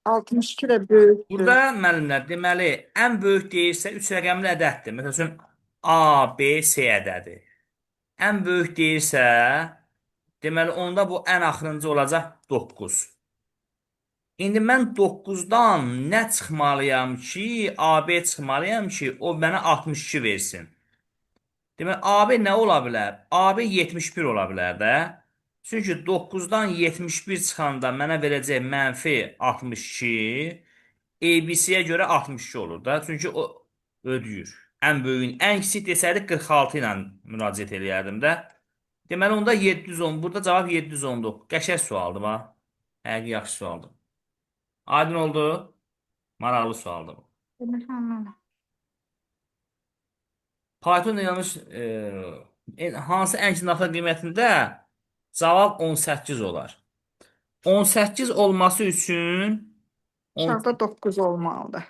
62 də böyükdür. Burada müəllimlər deməli ən böyük deyirsə 3 rəqəmli ədəddir. Məsəl üçün A, B, C ədədi. Ən böyük deyirsə deməli onda bu ən axırıncı olacaq 9. İndi mən 9-dan nə çıxmalıyam ki, AB çıxmalıyam ki, o mənə 62 versin. Deməli, AB nə ola bilər? AB 71 ola bilər də. Çünki 9-dan 71 çıxanda mənə verəcək mənfi 62, ABC-yə görə 62 olur da. Çünki o ödəyir. Ən böyüyün, ən kiçik desəydi 46 ilə müraciət eləyərdim də. Deməli, onda 710, burada cavab 719. Qəşəng sualdır, bax. Həqiqi yaxşı sualdır. Aydın oldu. Maraqlı sualdır bu. Python yanlış hansı ən kiçik nağıl qiymətində cavab 18 olar. 18 olması üçün Aşağıda 9 olmalıdır.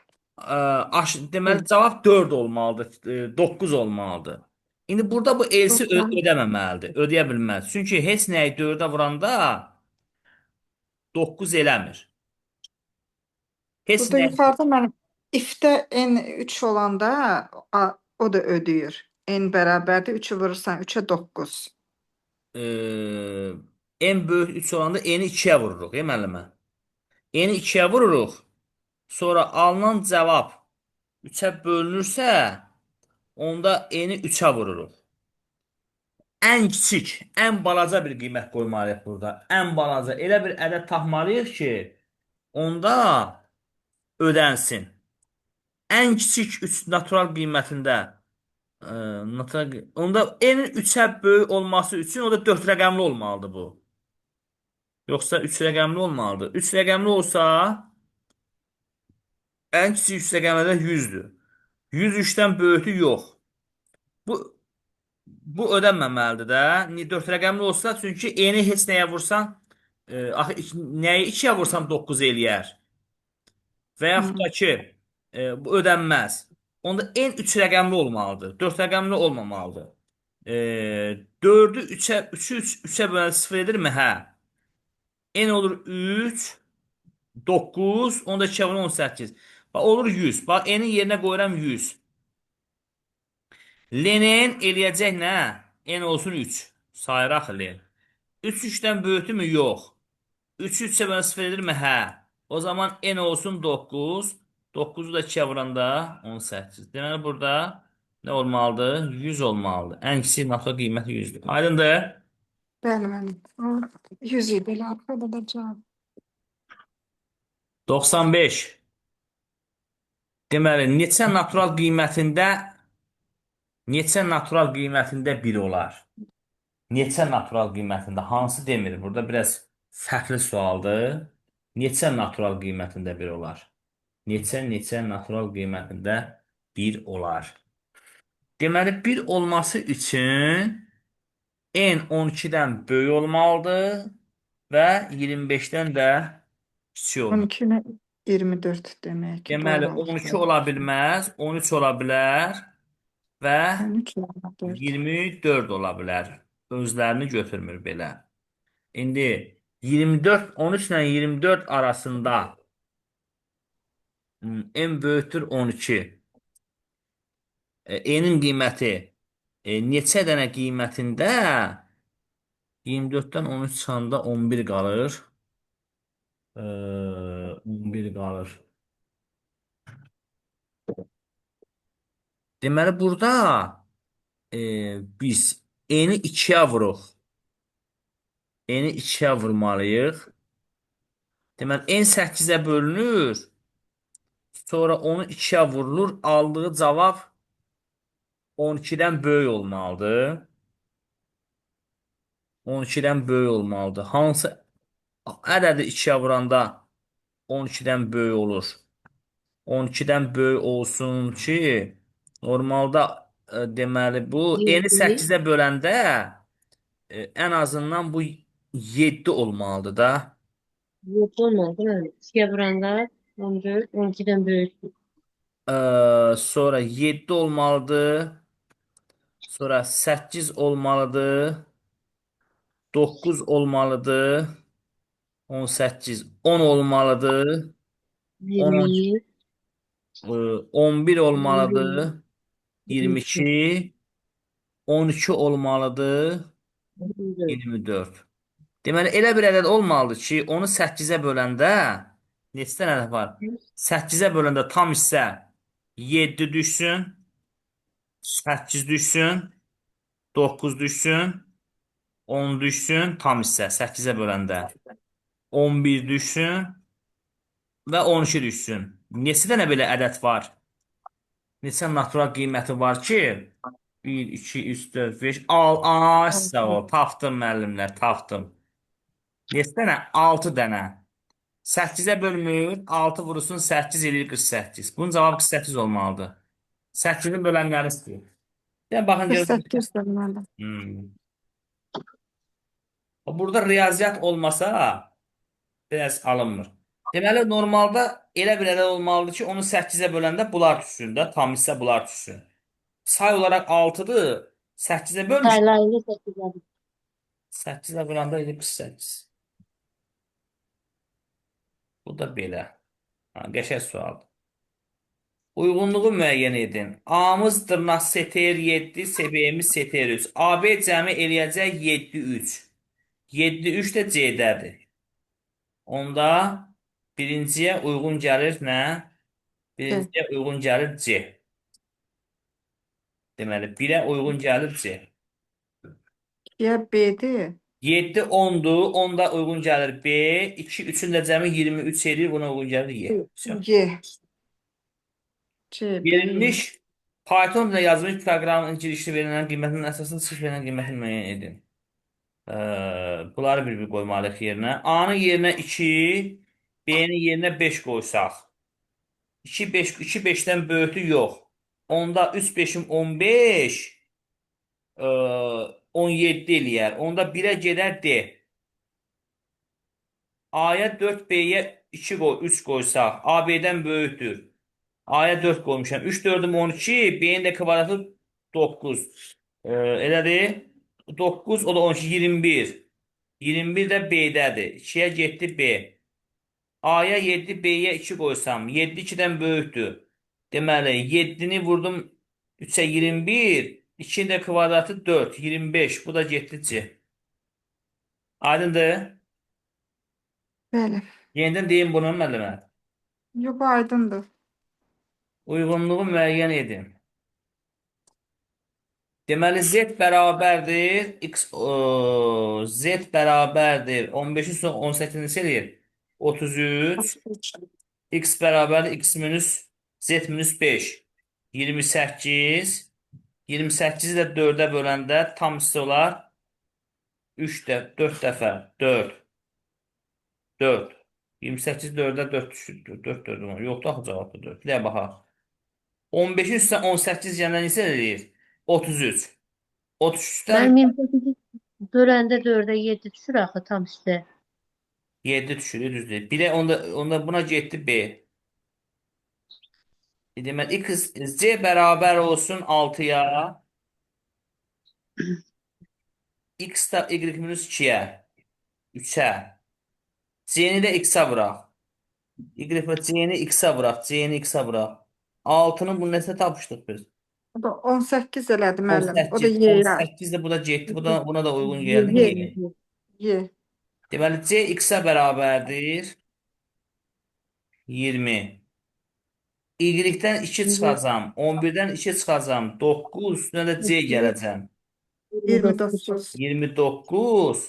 deməli cavab 4 olmalıdır, 9 olmalıdır. İndi burada bu elsi Doksan. ödəməməlidir, ödəyə bilməz. Çünki heç nəyi 4-ə vuranda 9 eləmir. Heç Burada nə yuxarıda mən if-də n 3 olanda o da ödəyir. N bərabərdir 3-ü vurursan 3-ə 9. en böyük 3 olanda eni 2-yə vururuq, müəllimə. Eni 2-yə vururuq. Sonra alınan cavab 3-ə bölünürsə, onda eni 3-ə vururuq. Ən kiçik, ən balaca bir qiymət qoymalıyıq burada. Ən balaca. Elə bir ədəd tapmalıyıq ki, onda ödənsin. Ən kiçik 3 natural qiymətində onda n-in 3-ə böyük olması üçün o da 4 rəqəmli olmalıdır bu. Yoxsa 3 rəqəmli olmalıdır. 3 rəqəmli olsa ən kiçik 3 rəqəmli də 100-dür. 100 3-dən böyükdür, yox. Bu bu ödənməməlidir də. 4 rəqəmli olsa, çünki n-i heç nəyə vursan, axı nəyi 2-yə vursan 9 eləyər. Və yaxud da ki, bu ödənməz. Onda n 3 rəqəmli olmalıdır. 4 rəqəmli olmamalıdır. 4-ü 3-ə 3-ə bölən 0 edirmi? Hə. N olur 3, 9, onda 2-ə bölən 18. Bax olur 100. Bax n-in yerinə qoyuram 100. Ln eləyəcək nə? N olsun 3. Sayıraq len. 3 3-dən böyükdürmü? Yox. 3 3-ə bölən 0 edirmi? Hə. O zaman n olsun 9. 9-u da 2-yə vuranda 18. Deməli burada nə olmalıdır? 100 olmalıdır. Ən kiçik nafta qiyməti 100-dür. Aydındır? Bəli, bəli. O 100 idi belə arxada da cavab. 95. Deməli, neçə natural qiymətində 1 olar? Neçə natural qiymətində? Hansı demir? Burada biraz fərqli sualdır. Neçə natural qiymətində 1 olar? Neçə natural qiymətində 1 olar? Deməli, 1 olması üçün n 12-dən böyük olmalıdır və 25-dən də kiçik olmalıdır. 12 ilə 24 demək ki, bu Deməli, 12 aralıqda. ola bilməz, 13 ola bilər və 13 ilə 4. 24 ola bilər. Özlərini götürmür belə. İndi 24, 13 ilə 24 arasında n böyükdür 12. N-in qiyməti neçə dənə qiymətində 24-dən 13 çıxanda 11 qalır. 11 qalır. Deməli, burada biz n-i 2-yə vuruq. N-i 2-yə vurmalıyıq. Deməli, n 8-ə bölünür. Sonra onu 2-yə vurulur. Aldığı cavab 12-dən böyük olmalıdır. 12-dən böyük olmalıdır. Hansı ədədi 2-yə vuranda 12-dən böyük olur? 12-dən böyük olsun ki, normalda deməli bu n-i 7. 8-ə böləndə ən azından bu 7 olmalıdır da. 7 olmalı değil mi? İkiye vuranda 14, 12'den büyük. Sonra 7 olmalıdır. Sonra 8 olmalıdır. 9 olmalıdır. 18 10 olmalıdır. 10 20, 11 olmalıdır. 22, 22 12 olmalıdır. 24. 24. Deməli elə bir ədəd olmalıdır ki, onu 8-ə böləndə neçə dənə ədəd var? 8-ə böləndə tam hissə 7 düşsün, 8 düşsün, 9 düşsün, 10 düşsün, tam hissə 8-ə böləndə. 11 düşsün və 12 düşsün. Neçə dənə belə ədəd var? Neçə natural qiyməti var ki, 1, 2, 3, 4, 5, 6, sağ ol, tapdım müəllimlər, tapdım. Neçə dənə? 6 dənə. 8-ə bölmür, 6 vurursun 8 eləyir 48. Bunun cavabı 48 olmalıdır. 8-in bölənləri istəyir. Yəni baxın görün. 48 deməli. Hmm. Burada riyaziyyat olmasa biraz alınmır. Deməli normalda elə bir ədəd olmalıdır ki, onu 8-ə böləndə bunlar düşsün də, tam hissə bunlar düşsün. Say olaraq 6-dır. 8-ə bölmüş. Sayılarıyla 8'ler. 8-ə böləndə edir 48. Bu da belə. Ha, qəşəng sualdır. Uyğunluğu müəyyən edin. A-mız dırnaq STR 7, SB-miz STR 3. AB cəmi eləyəcək 7, 3. 7, 3 də C-dədir. Onda birinciyə uyğun gəlir nə? C. Birinciyə uyğun gəlir C. Deməli, 1-ə uyğun gəlir C. Ya B'dir. 7 10'dur. 10'da uyğun gəlir B. 2, 3'ün də cəmi 23 edir. Buna uyğun gəlir Y. Всё. Y. C, B, Y. Verilmiş Python'da yazılmış proqramın girişli verilən qiymətinin əsasında sıfır verilən qiymətini müəyyən edin. Bunları bir-bir qoymalıyıq yerinə. A-nın yerinə 2, B-nin yerinə 5 qoysaq. 2, 5, 2, 5-dən böyükdür, yox. Onda 3, 5'im 15, 17 eləyər. Onda 1-ə gedər D. A-ya 4, B-yə 2 qoy, 3 qoysaq. A, B-dən böyükdür. A-ya 4 qoymuşam. 3, 4'üm 12, B-nin də kvadratı 9. Elədir. 9, o da 12, 21. 21 də B-dədir. 2-yə getdi B. A-ya 7, B-yə 2 qoysam. 7 2-dən böyükdür. Deməli, 7-ni vurdum 3-ə 21. 2-nin də kvadratı 4, 25. Bu da getdi C. Aydındır. Bəli. Yenidən deyim bunu müəllimə. Yox, aydındır. Uyğunluğu müəyyən edin. Deməli, Z bərabərdir. Z bərabərdir. 15-in son 18-ni neçə eləyir? 33. X bərabərdir. X minus Z minus 5. 28. 28-i də 4-ə böləndə tam hissə olar. 4 dəfə. 4. 4. 28 4-ə 4 düşür. 4 4. Yoxdur axı cavabda 4. Bir də baxaq. 15-in üstə 18 yanında neçə eləyir? 33. 33-dən Ben 28'i böləndə 4'e 7 düşür axı tam üstə. 7 düşür, düzdür. Bir də onda buna getdi B. Deməli, X, C bərabər olsun 6-ya. X da Y minus 2-yə. 3-ə. C-ni də X-ə vuraq. Y və C-ni X-ə vuraq. C-ni X-ə vuraq. 6-nın bunu nəsə tapışdıq biz. O da 18 elədi müəllim. O da 18. Y-yə. 18 də bu da getdi. Buna da uyğun Y, gəldi. Y, Y. Y. Y. Deməli, C X-ə bərabərdir. 20. Y-dən 2 çıxacam. 11-dən 2 çıxacam. 9 üstünə də C gələcəm. 29. 29.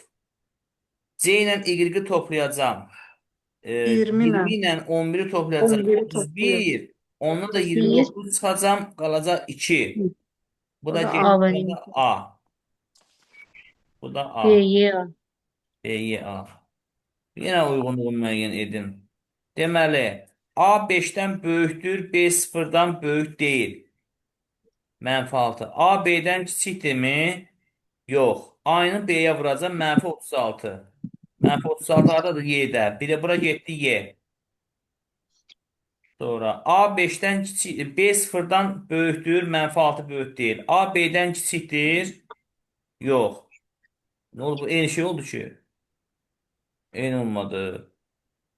C ilə Y-i toplayacam. 20 ilə 20 ilə 11-i toplayacam. 11-i 31. Ondan da 31. 29 çıxacam. Qalacaq 2. Bu O da da getdi. A. A var. Bu da A. Bu da B, A. Y, A. B'yi A. Yenə uyğunluğu müəyyən edin. Deməli, A 5-dən böyükdür, B 0-dan böyük deyil. -6. A B-dən kiçikdirmi? Yox. A-nı B-yə vuracam, -36. -36 haradadır? Y-də. Bir də bura getdi Y. Sonra A 5-dən kiçik, B 0-dan böyükdür, -6 böyük deyil. A B-dən kiçikdir? Yox. Nə oldu? Bu eyni şey oldu ki. Eyni olmadı.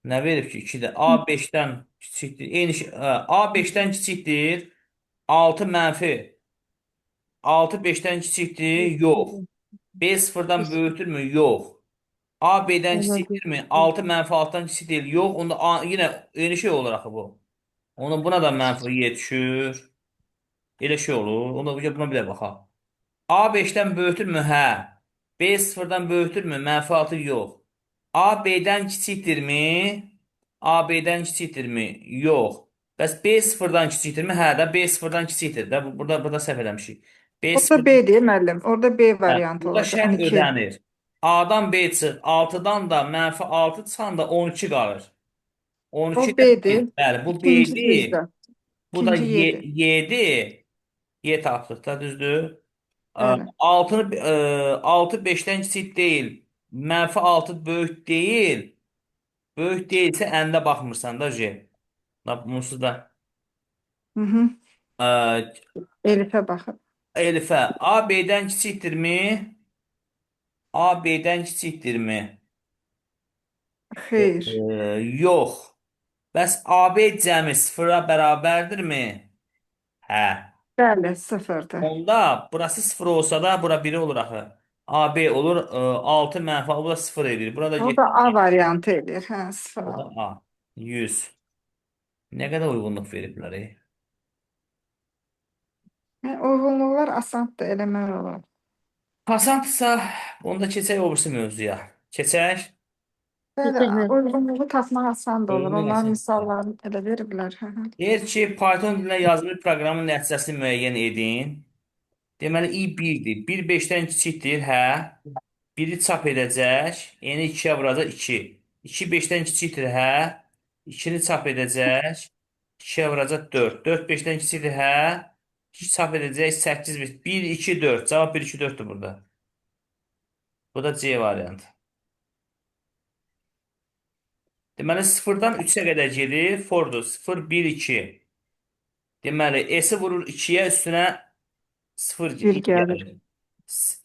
Nə verib ki? 2-də A 5-dən kiçikdir. A 5-dən kiçikdir. 6 mənfi 6 5-dən kiçikdir. Yox. B sıfırdan böyükdürmü? Yox. A B-dən kiçikdirmi? 6 mənfi 6-dan kiçik deyil. Yox. Onda yenə eyni şey olur axı bu. Ona buna da mənfi yetişir. Elə şey olur. Ona buna bir də baxaq. A 5-dən böyükdürmü? Hə. B sıfırdan böyükdürmü? Mənfi 6 yox. A B-dən kiçikdirmi? A B-dən kiçikdirmi? Yox. Bəs B sıfırdan kiçikdirmi? Hə də B sıfırdan kiçikdir də. Burada səhv eləmişik. B Orada sıfırdan B değil müəllim. Orada B hə, variantı burada olacaq. şərt 12. ödənir. A-dan B çıx. 6-dan da mənfi 6 çıxanda 12 qalır. O 12-dən 1. B'dir. Bəli, bu İkinci B-dir. düzde. Bu da İkinci Y'dir. Y-dir. Y tapdıq da düzdür. Bəli. 6 5-dən kiçik deyil. Mənfi 6 böyük deyil. Böyük deyilsə əndə baxmırsan da J. Bunsuz da Hı hı. ə, Elif'e baxın. Elifə A B-dən kiçikdirmi? A B-dən kiçikdirmi? Xeyr. Yox. Bəs AB cəmi sıfıra bərabərdirmi? Hə. Bəli, sıfırdır. Onda burası 0 olsa da bura 1 olur axı. AB olur 6 mənfi bu da 0 edir. Burada O da A variantı edir. Hə, sıfır o da A. A. 100. Nə qədər uyğunluq veriblər? Hə, uyğunluqlar asandır, eləmək olar. Pasantsa onda keçək o birisi mövzuya. Keçək. Bəli, uyğunluğu tapmaq asan da olur. Uyğunluq Onlar asan. misallarını elə veriblər. Hı hı. Deyir ki, Python dilinə yazılı bir proqramın nəticəsini müəyyən edin. Deməli, i 1-dir. 1 5-dən kiçikdir, hə. 1-i çap edəcək. Eni 2-yə vuracaq 2. 2 5-dən kiçikdir, hə. 2-ni çap edəcək. 2-yə vuracaq 4. 4 5-dən kiçikdir, hə. 2 çap edəcək 8 1 2 4. Cavab 1 2 4-dür burada. Bu da C variantı. Deməli 0-dan 3-ə qədər gedir. Fordur 0 1 2. Deməli S-i vurur 2-yə üstünə 0 Bir gəlir. gəlir. S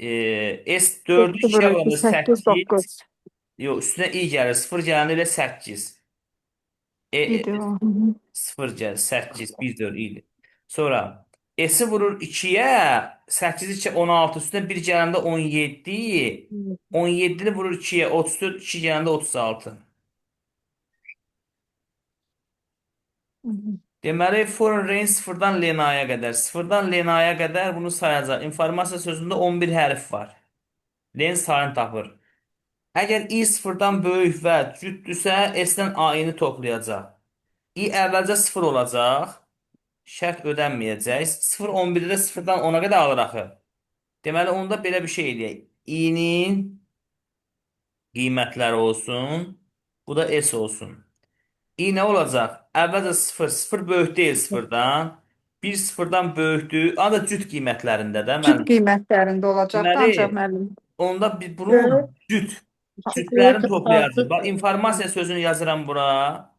4-ü 8 2-yə vurur, vurur 8, 8. 9 Yox, üstünə i gəlir. 0 gələndə elə 8. idi o. Hı hı. 0 gəlir. 8, 1, 4 idi. Sonra S-i vurur 2-yə. 8 2 16. Üstünə 1 gələndə 17. 17-ni vurur 2-yə. 34, 2 gələndə 36. Hı hı. Deməli, foreign range 0-dan Lenaya qədər. 0-dan Lenaya qədər bunu sayacaq. İnformasiya sözündə 11 hərf var. Len sayını tapır. Əgər i 0-dan böyük və cütdürsə, S-dən A-ni toplayacaq. I əvvəlcə 0 olacaq. Şərt ödənməyəcək. 0 11-də də 0-dan 10-a qədər alır axı. Deməli, onda belə bir şey eləyək. I-nin qiymətləri olsun. Bu da S olsun. I nə olacaq? Əvvəlcə 0, 0 böyük deyil 0-dan. 1 0-dan böyükdür. Ancaq cüt qiymətlərində də Cüt müəllim. qiymətlərində olacaqdı, Deməli, ancaq müəllim. onda biz bunun 4, cütlərini 2, toplayacağıq. 46. Bax, informasiya sözünü yazıram bura.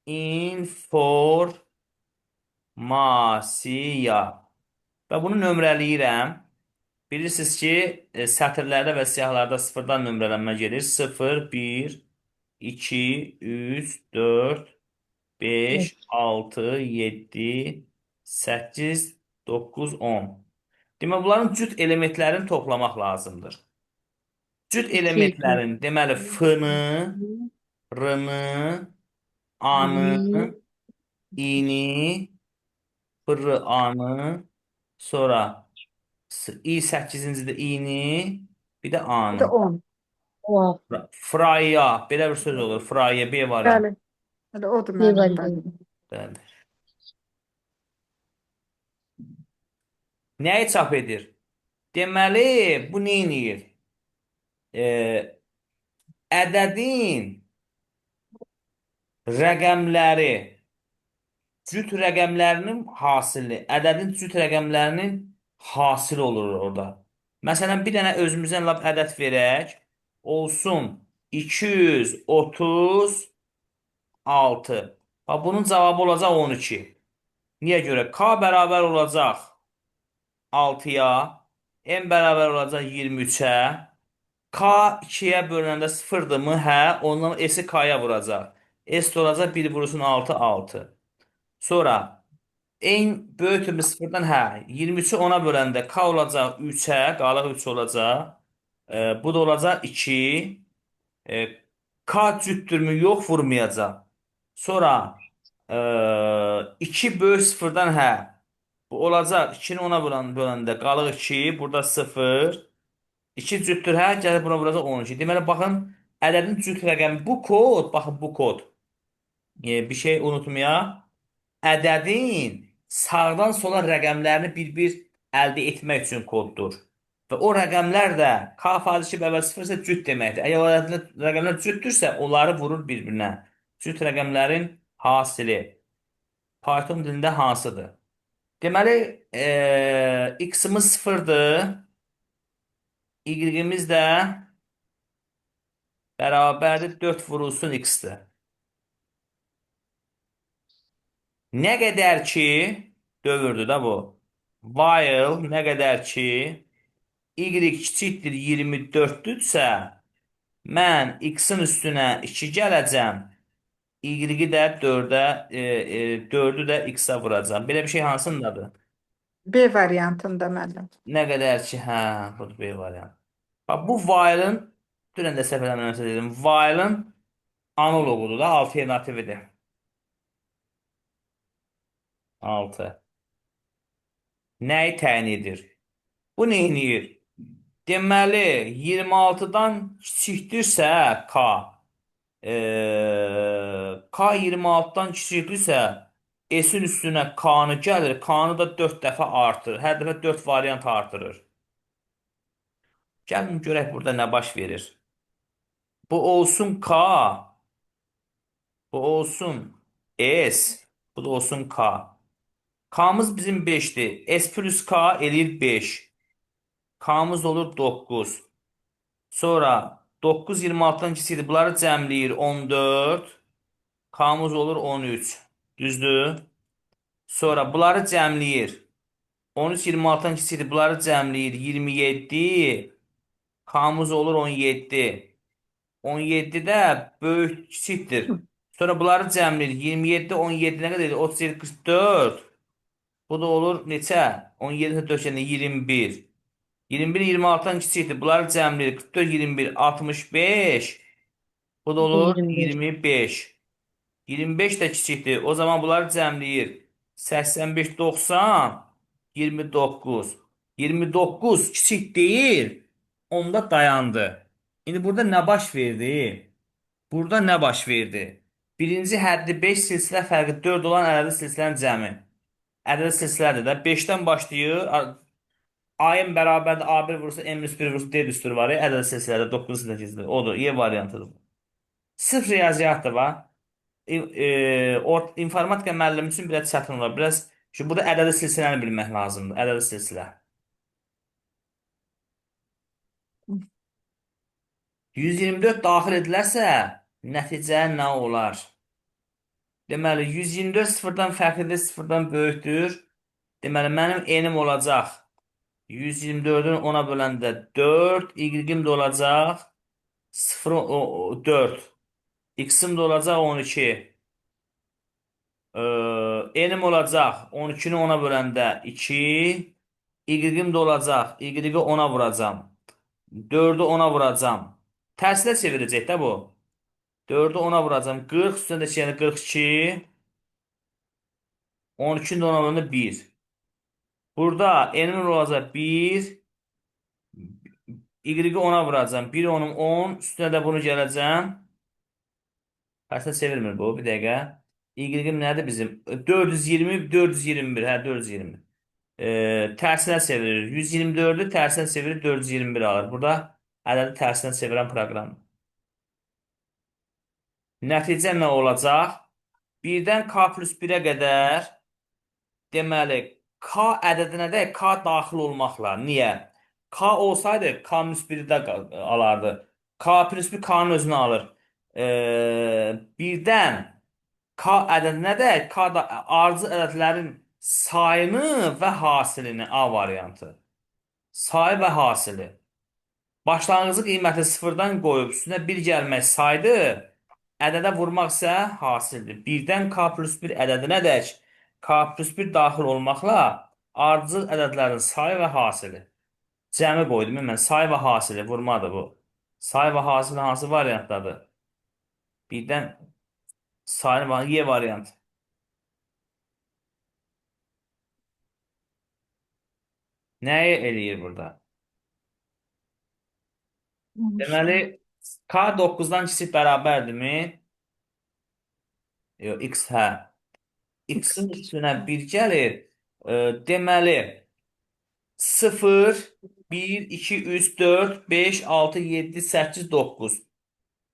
İnformasiya. Və bunu nömrələyirəm. Bilirsiniz ki, sətirlərdə və siyahılarda sıfırdan nömrələnmə gedir. 0, 1, 2, 3, 4, 5, 6, 7, 8, 9, 10. Demək, bunların cüt elementlərini toplamaq lazımdır. Cüt 2, elementlərin, deməli, f-nı, r-nı, a-nı, i-ni, fırı, a-nı, sonra i8-ci də i-ni, bir də Bir də a-nı. 10. O, Fraya, belə bir söz olur. Fraya, B variantı. Bəli. Elə odur bir müəllim. var. Bəli. Bəli. Nəyi çap edir? Deməli, bu nə edir? Ədədin rəqəmləri, cüt rəqəmlərinin hasili, ədədin cüt rəqəmlərinin hasili olur orada. Məsələn, bir dənə özümüzdən lap ədəd verək, olsun 236. Bax, bunun cavabı olacaq 12. Niyə görə? K bərabər olacaq 6-ya, M bərabər olacaq 23-ə. K 2-yə bölünəndə 0-dırmı? Hə, ondan S-i K-ya vuracaq. S də olacaq 1 vurulsun 6, 6. Sonra en böyükdür 0-dan, hə, 23-ü 10-a böləndə K olacaq 3-ə, qalıq 3 olacaq. Bu da olacaq 2. E, K cütdürmü? Yox, vurmayacaq. Sonra 2 böyük 0-dan, hə. Bu olacaq 2-ni 10-a böləndə qalıq 2, burada 0. 2 cütdür, hə, gəlib buna vuracaq 12. Deməli, baxın, ədədin cüt rəqəmi bu kod, baxın bu kod. Bir şey unutmayaq. Ədədin sağdan sola rəqəmlərini bir-bir əldə etmək üçün koddur. Və o rəqəmlər də K faizi 2 bərabər 0 isə cüt deməkdir. Əgər o rəqəmlər cütdürsə, onları vurur bir-birinə. Cüt rəqəmlərin hasili Python dilində hansıdır? Deməli, x-imiz 0-dır, y-imiz də bərabərdir 4 vurulsun x-dir. Nə qədər ki, dövrdür da bu. While nə qədər ki, y kiçikdir 24-dürsə, mən x-in üstünə 2 gələcəm, y-i də 4-ü də x-a vuracam. Belə bir şey hansındadır? B variantında müəllim. Nə qədər ki, hə, bu B variant. Bax, bu while'ın, dünən də səhv eləmirəmsə dedim, while'ın analogudur da, alternatividir. 6. Nəyi təyin edir? Bu nə edir? Deməli, 26-dan kiçikdirsə K, K 26-dan kiçikdirsə, S-in üstünə K-nı gəlir, K-nı da 4 dəfə artırır. Hər dəfə 4 variant artırır. Gəlin görək burada nə baş verir. Bu olsun K, bu olsun S, bu da olsun K. K'mız bizim 5'dir. S plus K eləyir 5. K'mız olur 9. Sonra 9 26-dan kiçikdir. Bunları cəmləyir 14. K'mız olur 13. Düzdür? Sonra bunları cəmləyir. 13 26-dan kiçikdir. Bunları cəmləyir 27. K'mız olur 17. 17-də böyük kiçikdir. Sonra bunları cəmləyir. 27 17 nə qədər edir? 37 44. Bu da olur neçə? 17 döşəndə 21. 21 26-dan kiçikdir. Bunları cəmləyir. 44 21 65. Bu da Bu da olur 25. 25. 25 də kiçikdir. O zaman bunları cəmləyir. 85 90 29. 29 kiçik deyil. Onda dayandı. İndi burada nə baş verdi? Burada nə baş verdi? Birinci həddi 5 silsilə fərqi 4 olan ədədi silsilənin cəmi. Ədədi silsilədir də. 5-dən başlayır. A-ın bərabərdə A1 vursa M+1 vursa D düstur var. Ədədi silsilədə 9 silsilədir. Odur. E variantıdır. Sırf riyaziyyat da var. İnformatika müəllimi üçün biraz çətin olar. Biraz şimdi burada ədədi silsiləni bilmək lazımdır. Ədədi silsilə. 124 daxil edilərsə nəticə nə olar? Deməli 124 sıfırdan fərqlidir, sıfırdan böyükdür. Deməli mənim enim olacaq 124-ün 10-a böləndə 4, y-im də olacaq 0 4. X-im də olacaq 12. Enim olacaq 12-ni 10-a böləndə 2. Y-im də olacaq. Y-i 10-a vuracam. 4-ü 10-a vuracam. Tərsinə çevirəcək də bu. 4-ü 10-a vuracam. 40 üstündə də yəni 42. 12-ni də 10-a vuranda 1. Burada enim olacaq 1. Y-i 10-a vuracam. 1 10'um 10. Üstünə də bunu gələcəm. Tərsinə çevirmir bu. Bir dəqiqə. Y-im nədir bizim? 420, 421. Hə, 420. Tərsinə çevirir. 124'ü tərsinə çevirir. 421 alır. Burada ədədi tərsinə çevirən proqram. Nəticə nə olacaq? 1-dən K plus 1-ə qədər deməli K ədədinə də K daxil olmaqla. Niyə? K olsaydı K plus 1-i də alardı. K plus 1 K-nın özünü alır. 1-dən K ədədinə də K da ardıcıl ədədlərin sayını və hasilini A variantı. Sayı və hasili. Başlanğıcı qiyməti sıfırdan qoyub üstünə 1 gəlmək saydı, ədədə vurmaq isə hasildir. 1-dən k plus 1 ədədinədək k plus 1 daxil olmaqla ardıcıl ədədlərin sayı və hasili. Cəmi qoydum mən. Sayı və hasili vurmadır bu. Sayı və hasili hansı variantdadır? Birdən sayı var. Y variant. Nəyi eləyir burada? Deməli, k 9-dan kiçik bərabərdirmi? Yox, x hə. X üstünə 1 gəlir. Deməli, 0, 1, 2, 3, 4, 5, 6, 7, 8, 9.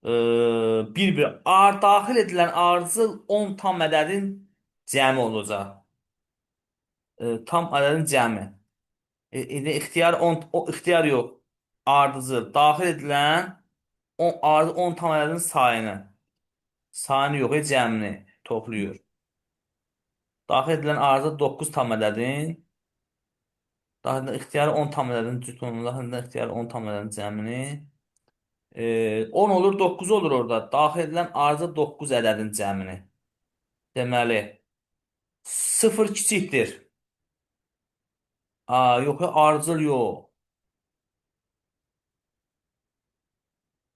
1, daxil edilən ardıcıl 10 tam ədədin cəmi olacaq. Tam ədədin cəmi. İndi ixtiyar 10, o ixtiyar yox. Ardıcıl daxil edilən 10 tam ədədin sayını. Sayını yox, cəmini toplayır. Daxil edilən ardıcıl 9 tam ədədin. Daxil edilən ixtiyarı 10 tam ədədin cütunu. Daxil edilən ixtiyarı 10 tam ədədin cəmini. 10 olur, 9 olur orada. Daxil edilən ardıcıl 9 ədədin cəmini. Deməli, 0 kiçikdir. Yox, ardıcıl yox.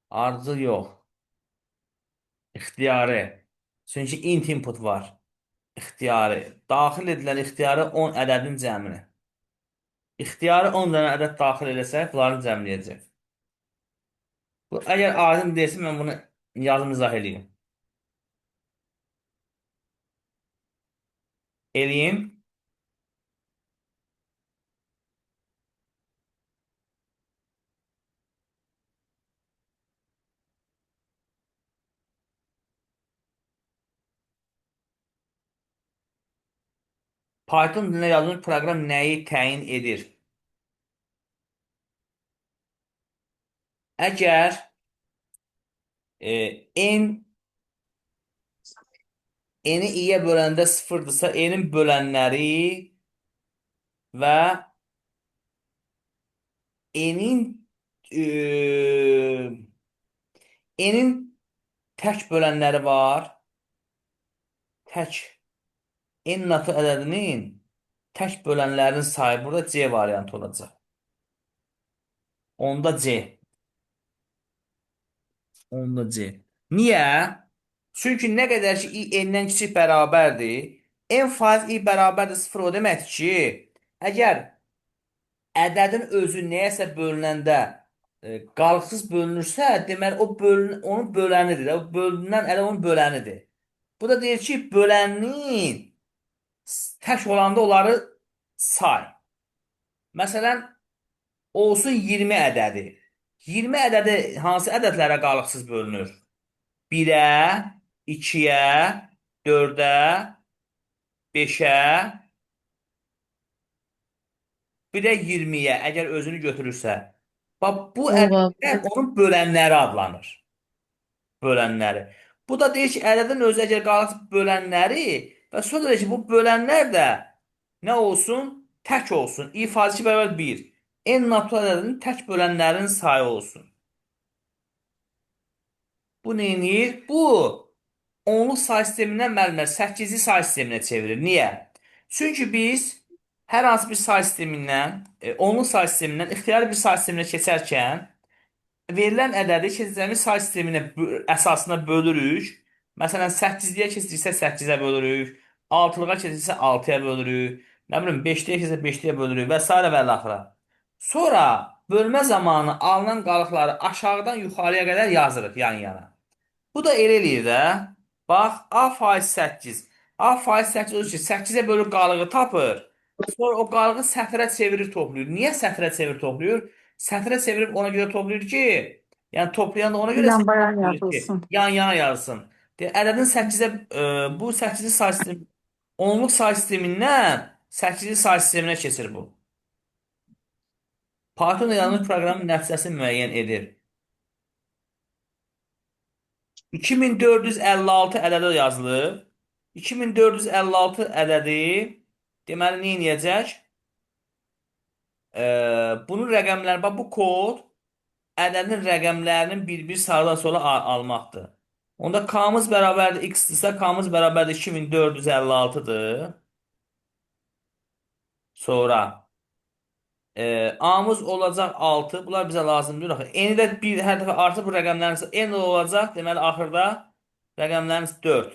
Ardıcıl yox. İxtiyari. Çünki int input var. İxtiyari. Daxil edilən ixtiyarı 10 ədədin cəmini. İxtiyarı 10 dənə ədəd daxil eləsək, bunları cəmləyəcək. Bu, əgər aydın deyilsə, mən bunu yazım izah edeyim. Eləyim. Python dilinə yazılmış proqram nəyi təyin edir? Əgər n'i i'yə böləndə sıfırdırsa, n'in bölənləri və n'in n'in tək bölənləri var. Tək n natı ədədinin tək bölənlərin sayı burada C variantı olacaq. Onda C. Onda C. Niyə? Çünki nə qədər ki i n-dən kiçik bərabərdir, n faiz i bərabərdir 0 o deməkdir ki, əgər ədədin özü nəyəsə bölünəndə qalıqsız bölünürsə, deməli onun bölənidir. O bölünən ədəd onun bölənidir. Bu da deyir ki, böləninin tək olanda onları say. Məsələn, olsun 20 ədədi. 20 ədədi hansı ədədlərə qalıqsız bölünür? 1-ə, 2-yə, 4-ə, 5-ə, bir də 20-yə, əgər özünü götürürsə. Bax, bu ədədlər onun bölənləri adlanır. Bölənləri. Bu da deyir ki, ədədin özü əgər qalıqsız bölənləri və sonra deyir ki, bu bölənlər də nə olsun? Tək olsun. i faiz 2 bərabər 1. N natural ədədinin tək bölənlərin sayı olsun. Bu neyinir? Bu onluq say sistemindən müəllimlər 8-ci say sisteminə çevirir. Niyə? Çünki biz hər hansı bir say sistemindən, onluq say sistemindən ixtiyari bir say sisteminə keçərkən verilən ədədi keçəcəyimiz say sisteminə əsasına bölürük. Məsələn, 8-liyə keçirsə 8-ə bölürük, 6-lığa keçirsə 6-ya bölürük, nə bilim 5-liyə keçirsə 5-liyə bölürük və s. və l. Sonra bölmə zamanı alınan qalıqları aşağıdan yuxarıya qədər yazırıq yan-yana. Bu da elə eləyir də. Bax, A faiz 8. A faiz 8 olur ki, 8-ə bölüb qalığı tapır. Sonra o qalığı sətrə çevirir, toplayır. Niyə sətrə çevirir, toplayır? Sətrə çevirib ona görə toplayır ki, yəni toplayan da ona görə Yan-bayan toplayır ki, yazılsın. yan-yana yazsın. Ədədin 8-ə, bu 8-ci say sistemi, onluq say sistemindən 8-ci say sisteminə keçir bu. Python yazılmış proqramın nəticəsini müəyyən edir. 2456 ədədi yazılıb. 2456 ədədi deməli nə edəcək? Bunun rəqəmləri, bax bu kod ədədin rəqəmlərinin bir-bir sağdan sola almaqdır. Onda k-mız bərabərdir x-dirsə, k-mız bərabərdir 2456-dır. Sonra a-mız olacaq 6. Bunlar bizə lazımdır. Eni də bir hər dəfə artır bu rəqəmlərin n olacaq. Deməli axırda rəqəmlərimiz 4.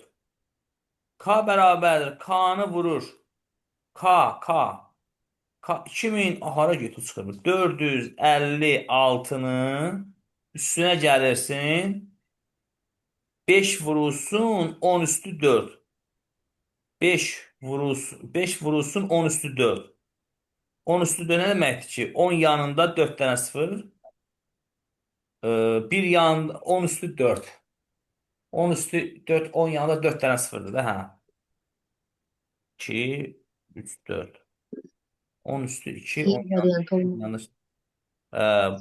K bərabərdir. K-nı vurur. K. 2000 hara götür çıxır? 456-nın üstünə gəlirsin. 5 vurulsun 10 üstü 4. 5 vurulsun 10 üstü 4. 10 üstü 4 nə deməkdir ki? 10 yanında 4 dənə 0. Bir yanında 10 üstü 4. 10 üstü 4, 10 yanında 4 dənə 0'dır da, hə. 2, 3, 4. 10 üstü 2, C 10 variantı olmalı. yanlış.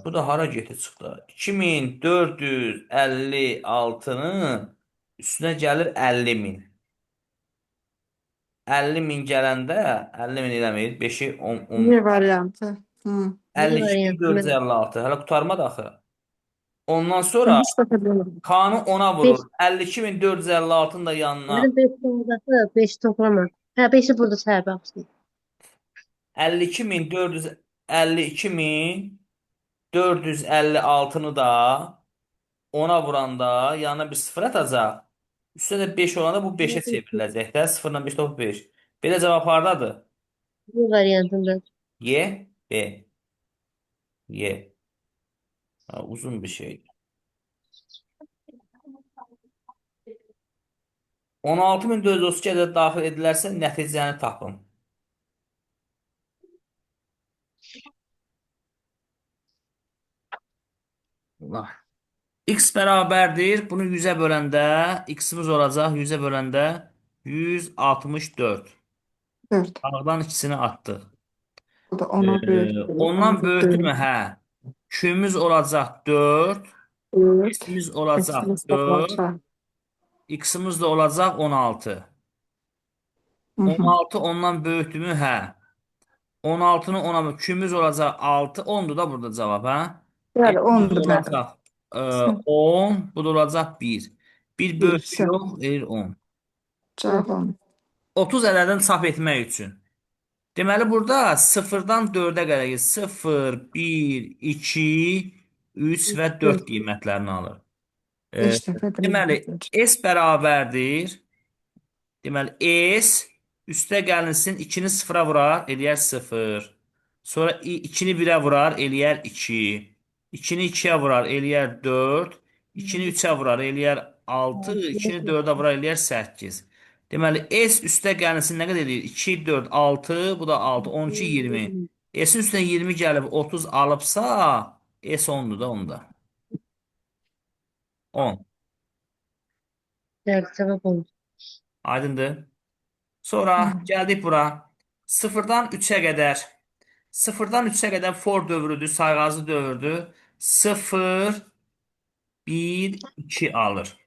Bu da hara getib çıxdı? 2456-nın üstünə gəlir 50.000. 50.000 gələndə 50.000 eləmir. 5'i 10. C variantı. Hı. C 52.456. variantı. Hələ qurtarmadı axı. Ondan Ben sonra hiç bakabilirim. K-nı 10'a 5. vurur. 52.456'nın da yanına Benim 5 olacaqsa 5 toplama. Hə 5'i burada say baxsın. 52.456'nı da 10'a vuranda yanına bir 0 atacaq. Üstüne de 5 olanda bu 5'e çevriləcək də. 0'dan 5 topu 5. Belə cavab hardadır? C variantında. Y, B. Y. Ha, uzun bir şey. 16.432 ədəd daxil edilərsə nəticəni tapın. Allah. X bərabərdir. Bunu 100'ə böləndə x-imiz olacaq 100'ə böləndə 164. 4. Sağdan ikisini atdıq. O da ona böyüktür. Ondan böyükdürmü? Hə. Q'ümüz olacaq 4. 4. X'imiz olacaq Eksimiz 4. olacaq. X'imiz də olacaq 16. Hı hı. 16 ondan böyükdürmü? Hə. 16'nı ona Q'ümüz olacaq 6. 10'dur da burada cavab, hə? Yani X'imiz 10'du bəli. olacaq 10. Bu da olacaq 1. 1 Bir böyük şey. yox, erir 10. Cevap 10. 30 ədədini çap etmək üçün. Deməli burada 0-dan 4'ə qədər 0, 1, 2, 3 və 4 qiymətlərini alır. 5 dəfə Deməli bilir. S bərabərdir. Deməli S üstə gəlinsin 2'ni 0'a vurar, eləyər 0. Sonra 2'ni 1'ə vurar, eləyər 2. 2'ni 2'yə vurar, eləyər 4. 2'ni 3'ə vurar, eləyər 6. 2'ni 4'ə vurar, eləyər 8. Deməli S üstə gəlinsin nə qədər eləyir? 2, 4, 6, bu da 6, 12, 20. S-in üstünə 20 gəlib 30 alıbsa, S 10'dur da onda. 10. Evet cevap 10. Aydındır. Sonra gəldik bura. 0-dan 3'ə qədər. 0-dan 3'ə qədər for dövrüdür, sayğacı dövrdür. 0, 1, 2 alır.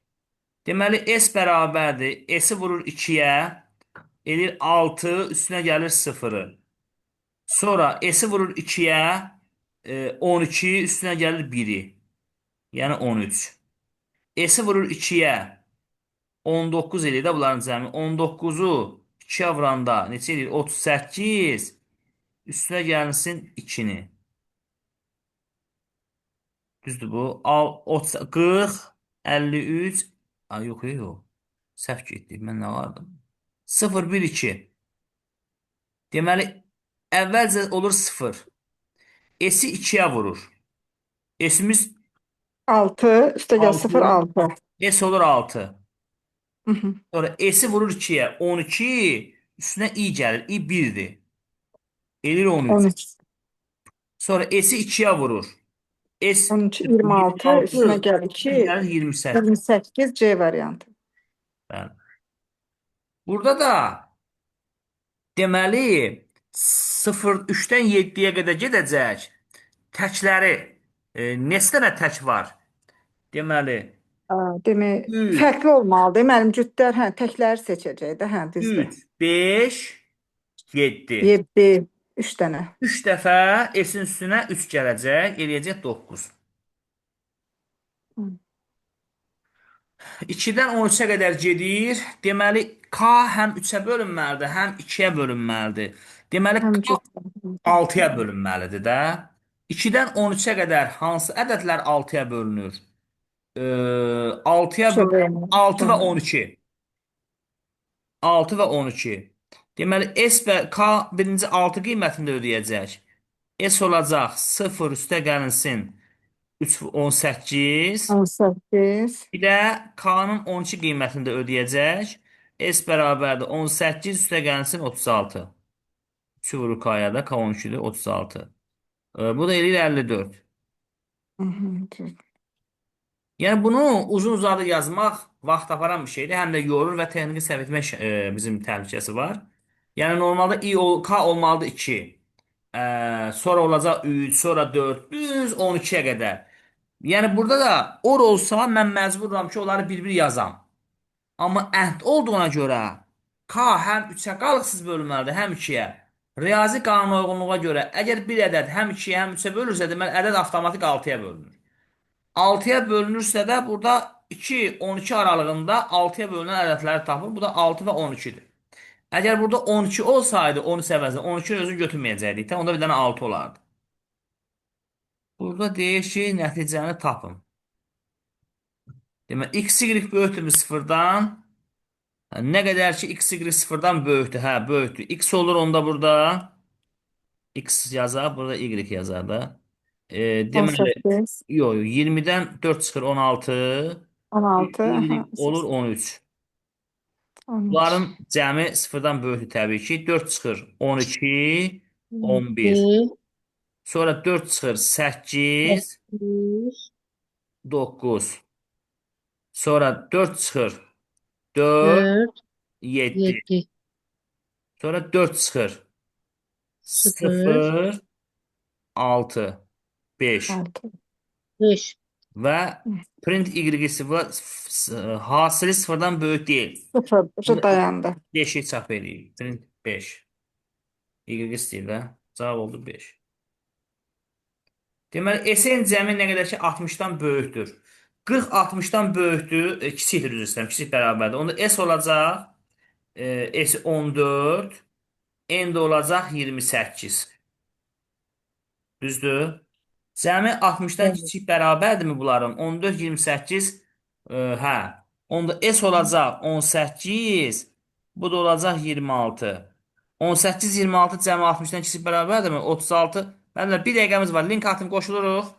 Deməli S bərabərdir. S-i vurur 2'yə. Elir 6, üstünə gəlir 0'ı. Sonra S-i vurur 2'yə. 12, üstünə gəlir 1'i. Yəni 13. S-i vurur 2'yə. 19 edir də bunların cəmi. 19'u 2'yə vuranda neçə edir? 38. Üstünə gəlsin 2'ni. Düzdür bu. 40, 53. Ay yox, yox. Səhv getdik. Mən nə vardım? 0, 1, 2. Deməli, əvvəlcə olur 0. S-i 2'yə vurur. S-imiz 6 üste gel 0 6. 6. S olur 6. Hı hı. Sonra S-i vurur 2'yə. 12. Üstünə i gəlir. i 1'dir. Elir 13. 13. Sonra S-i 2'yə vurur. S 13 26 üstüne gel 2 gəlir 28. 28 C variantı. Bəli. Burada da deməli 0-3'dən 7'yə qədər gedəcək. Təkləri neçə dənə tək var? Deməli Demək 3, fərqli olmalıdır. Mənim cütlər hə təkləri seçəcək də hə düzdür. 3, 5, 7. 7 3 dənə. 3 dəfə S-in üstünə 3 gələcək, eləyəcək 9. Hı. 2-dən 13-ə qədər gedir. Deməli, K həm 3-ə bölünməlidir, həm 2-yə bölünməlidir. Deməli, Həm K cüt. 6-ya bölünməlidir də. 2-dən 13-ə qədər hansı ədədlər 6-ya bölünür? 6-ya böl Şöbəyəm. 6 və 12. 6 və 12. Deməli, S və K birinci 6 qiymətində ödəyəcək. S olacaq 0 üstə gəlinsin 3 18. 18. Bir də K-nın 12 qiymətini də ödəyəcək. S bərabərdir 18 üstə gəlsin 36. 3 vurur K-ya da K 12-dir 36. Bu da eləyir 54. Hı hı, cüt. Yəni bunu uzun-uzadı yazmaq vaxt aparan bir şeydir. Həm də yorur və texniki səhv etmək bizim təhlükəsi var. Yəni normalda K olmalıdır 2. Sonra olacaq 3, sonra 4, düz 12-yə qədər. Yəni burada da or olsa mən məcburam ki, onları bir-bir yazam. Amma əhd olduğuna görə K həm 3-ə qalıqsız bölünməlidir, həm 2-yə. Riyazi qanuna uyğunluğa görə əgər bir ədəd həm 2-yə, həm 3-ə bölürsə, deməli ədəd avtomatik 6-ya bölünür. 6-ya bölünürsə də burada 2-12 aralığında 6-ya bölünən ədədləri tapır. Bu da 6 və 12-dir. Əgər burada 12 olsaydı, 13 əvəzinə 12-ni özünü götürməyəcəkdik. Onda bir dənə 6 olardı. Burada deyir ki, nəticəni tapın. Demək, x, y böyükdür 0-dan. Nə qədər ki, x, y 0-dan böyükdür. Hə, böyükdür. X olur onda burada. X yazar, burada y yazar da. Deməli, 18. yox, 20-dən 4 çıxır 16. 16. Y Aha, olur 13. 13. Bunların cəmi 0-dan böyükdür təbii ki. 4 çıxır 12, 11. 2, Sonra 4 çıxır 8, 8, 9. Sonra 4 çıxır 4, 4, 7. 7, Sonra 4 çıxır 0, 0, 6, 5. 6. Və print y hasili 0-dan böyük deyil. 0 dayandı. 5-i çap edeyim. Print 5. Y istəyir də. Cavab oldu 5. Deməli, S-in cəmi nə qədər ki 60-dan böyükdür. 40 60-dan böyükdür. Kiçikdir üzr istəyirəm. Kiçik bərabərdir. Onda S olacaq S 14. N də olacaq 28. Düzdür? Cəmi 60-dan evet, kiçik bərabərdirmi bunların? 14, 28, hə. Onda S olacaq 18, bu da olacaq 26. 18, 26 cəmi 60-dan kiçik bərabərdirmi? 36. Bəli, bir dəqiqəmiz var. Link atın, qoşuluruq.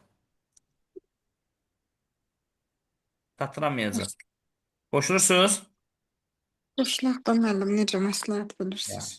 Çatdıramayacaq. Qoşulursunuz? Boşluqda müəllim necə məsləhət Ya. bilirsiniz?